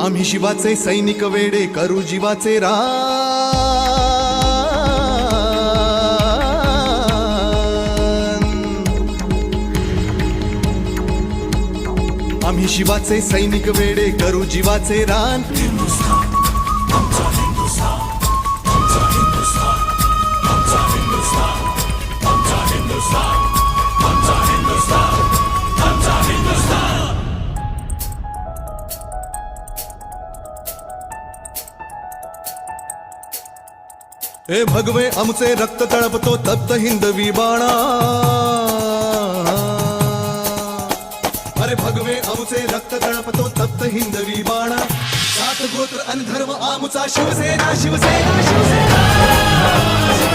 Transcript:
आम्ही शिवाचे सैनिक वेडे करू जीवाचे रान। आम्ही शिवाचे सैनिक वेडे करू जीवाचे रान। ए भगवे आमचे रक्त तळपतो तप्त हिंदवी बाणा। अरे भगवे आमचे रक्त तळपतो तप्त हिंदवी बाणा। सात गोत्र आणि धर्म आमचा शिवसेना शिवसेना शिवसेना।